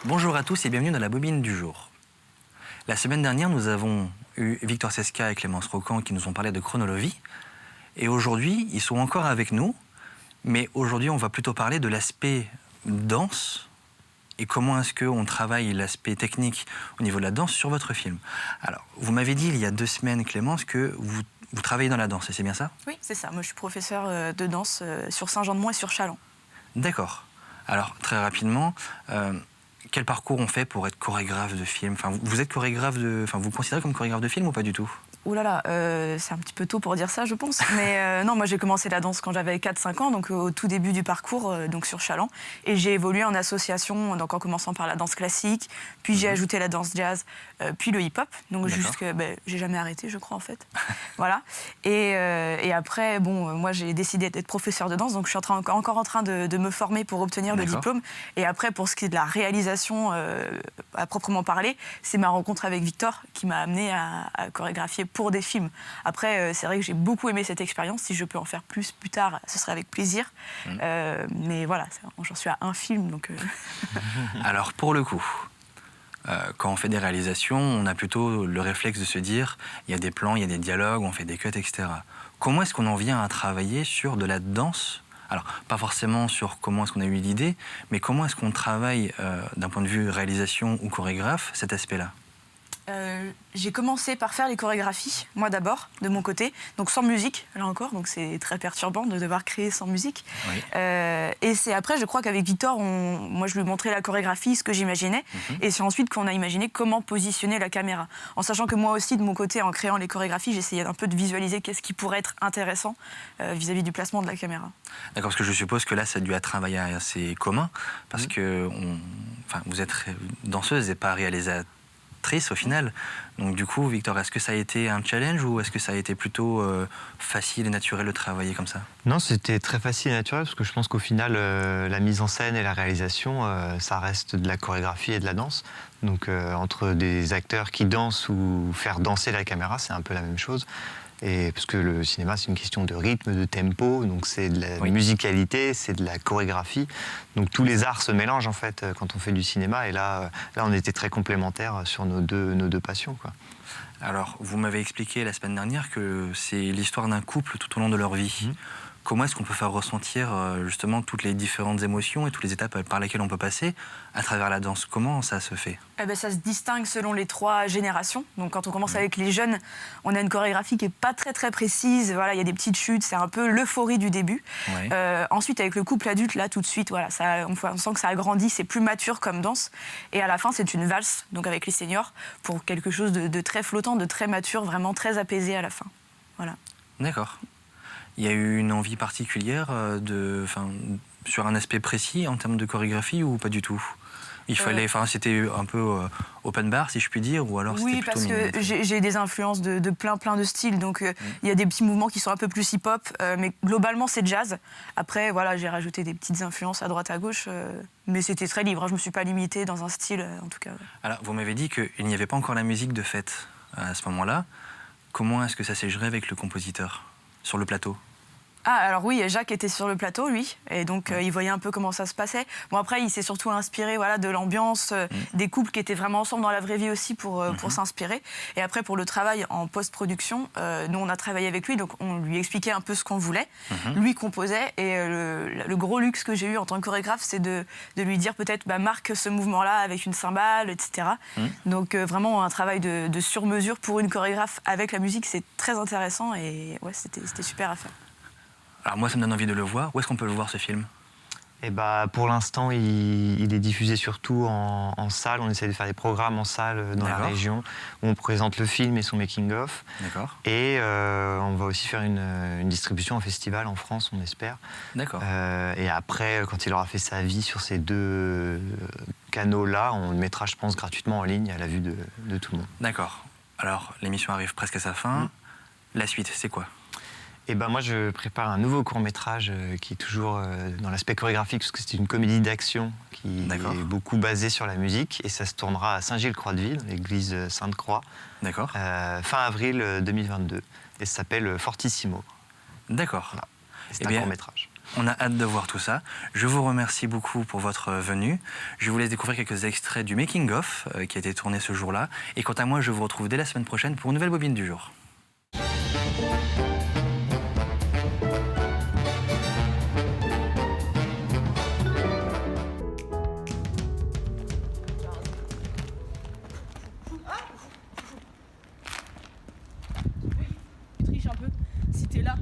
Bonjour à tous et bienvenue dans la bobine du jour. La semaine dernière, nous avons eu Victor Seska et Clémence Rocan qui nous ont parlé de chronologie. Et aujourd'hui, ils sont encore avec nous. Mais aujourd'hui, on va plutôt parler de l'aspect danse et comment est-ce qu'on travaille l'aspect technique au niveau de la danse sur votre film. Alors, vous m'avez dit il y a 2 semaines, Clémence, que vous travaillez dans la danse, et c'est bien ça? Oui, c'est ça. Moi, je suis professeure de danse sur Saint-Jean-de-Mont et sur Châlons. D'accord. Alors, très rapidement, quel parcours on fait pour être chorégraphe de film? Enfin, vous êtes chorégraphe de... Enfin, vous vous considérez comme chorégraphe de film ou pas du tout? Ouh là là, c'est un petit peu tôt pour dire ça, je pense. Mais non, moi, j'ai commencé la danse quand j'avais 4-5 ans, donc au tout début du parcours, donc sur Châlons. Et j'ai évolué en association, donc en commençant par la danse classique, puis j'ai ajouté la danse jazz, puis le hip-hop. Donc jusque, j'ai jamais arrêté, je crois, en fait. Voilà. Et après, bon, moi, j'ai décidé d'être professeure de danse, donc je suis encore en train de me former pour obtenir le diplôme. Et après, pour ce qui est de la réalisation à proprement parler, c'est ma rencontre avec Victor qui m'a amenée à chorégraphier pour des films. Après, c'est vrai que j'ai beaucoup aimé cette expérience. Si je peux en faire plus tard, ce serait avec plaisir. Mais voilà, j'en suis à un film. Donc Alors, pour le coup, quand on fait des réalisations, on a plutôt le réflexe de se dire il y a des plans, il y a des dialogues, on fait des cuts, etc. Comment est-ce qu'on en vient à travailler sur de la danse? Alors, pas forcément sur comment est-ce qu'on a eu l'idée, mais comment est-ce qu'on travaille d'un point de vue réalisation ou chorégraphe cet aspect-là? J'ai commencé par faire les chorégraphies, moi d'abord, de mon côté, donc sans musique, là encore, donc c'est très perturbant de devoir créer sans musique. Oui. Et c'est après, je crois qu'avec Victor, moi je lui montrais la chorégraphie, ce que j'imaginais, et c'est ensuite qu'on a imaginé comment positionner la caméra. En sachant que moi aussi, de mon côté, en créant les chorégraphies, j'essayais un peu de visualiser qu'est-ce qui pourrait être intéressant vis-à-vis du placement de la caméra. D'accord, parce que je suppose que là, ça a dû être un travail assez commun, parce que vous êtes danseuse et pas réalisatrice au final. Donc du coup, Victor, est-ce que ça a été un challenge ou est-ce que ça a été plutôt facile et naturel de travailler comme ça? Non, c'était très facile et naturel parce que je pense qu'au final, la mise en scène et la réalisation, ça reste de la chorégraphie et de la danse. Donc entre des acteurs qui dansent ou faire danser la caméra, c'est un peu la même chose. Et parce que le cinéma, c'est une question de rythme, de tempo, donc c'est de la musicalité, c'est de la chorégraphie. Donc tous les arts se mélangent en fait quand on fait du cinéma. Et là on était très complémentaires sur nos deux passions, quoi. Alors, vous m'avez expliqué la semaine dernière que c'est l'histoire d'un couple tout au long de leur vie. Comment est-ce qu'on peut faire ressentir justement toutes les différentes émotions et toutes les étapes par lesquelles on peut passer à travers la danse? Comment ça se fait? Ça se distingue selon les 3 générations. Donc quand on commence avec les jeunes, on a une chorégraphie qui n'est pas très précise. Voilà, il y a des petites chutes, c'est un peu l'euphorie du début. Ensuite, avec le couple adulte, là tout de suite, voilà, on sent que ça a grandi, c'est plus mature comme danse. Et à la fin, c'est une valse, donc avec les seniors, pour quelque chose de très flottant, de très mature, vraiment très apaisé à la fin. Voilà. D'accord. Il y a eu une envie particulière sur un aspect précis en termes de chorégraphie ou pas du tout? C'était un peu open bar, si je puis dire, ou alors oui, c'était plutôt parce que j'ai des influences de plein de styles, donc il y a des petits mouvements qui sont un peu plus hip-hop, mais globalement c'est jazz. Après, voilà, j'ai rajouté des petites influences à droite à gauche, mais c'était très libre, hein, je me suis pas limitée dans un style, en tout cas. Alors, vous m'avez dit qu'il n'y avait pas encore la musique de fête à ce moment-là. Comment est-ce que ça s'est géré avec le compositeur sur le plateau? Alors oui, Jacques était sur le plateau, lui, et donc il voyait un peu comment ça se passait. Bon, après, il s'est surtout inspiré de l'ambiance, des couples qui étaient vraiment ensemble dans la vraie vie aussi pour s'inspirer. Et après, pour le travail en post-production, nous, on a travaillé avec lui, donc on lui expliquait un peu ce qu'on voulait. Lui composait, et le gros luxe que j'ai eu en tant que chorégraphe, c'est de lui dire peut-être, marque ce mouvement-là avec une cymbale, etc. Donc vraiment un travail de sur-mesure pour une chorégraphe avec la musique, c'est très intéressant, et ouais, c'était super à faire. Alors moi, ça me donne envie de le voir. Où est-ce qu'on peut le voir, ce film? Pour l'instant, il est diffusé surtout en salle. On essaie de faire des programmes en salle dans la région où on présente le film et son making-of. D'accord. Et on va aussi faire une distribution en festival en France, on espère. D'accord. Et après, quand il aura fait sa vie sur ces 2 canaux-là, on le mettra, je pense, gratuitement en ligne à la vue de tout le monde. D'accord. Alors, l'émission arrive presque à sa fin. La suite, c'est quoi? Moi, je prépare un nouveau court-métrage qui est toujours dans l'aspect chorégraphique, parce que c'est une comédie d'action qui est beaucoup basée sur la musique, et ça se tournera à Saint-Gilles-Croix-de-Ville, l'église Sainte-Croix, fin avril 2022, et ça s'appelle Fortissimo. D'accord. Voilà. C'est un court-métrage. On a hâte de voir tout ça. Je vous remercie beaucoup pour votre venue. Je vous laisse découvrir quelques extraits du making-of qui a été tourné ce jour-là. Et quant à moi, je vous retrouve dès la semaine prochaine pour une nouvelle bobine du jour. Triche un peu, si t'es là.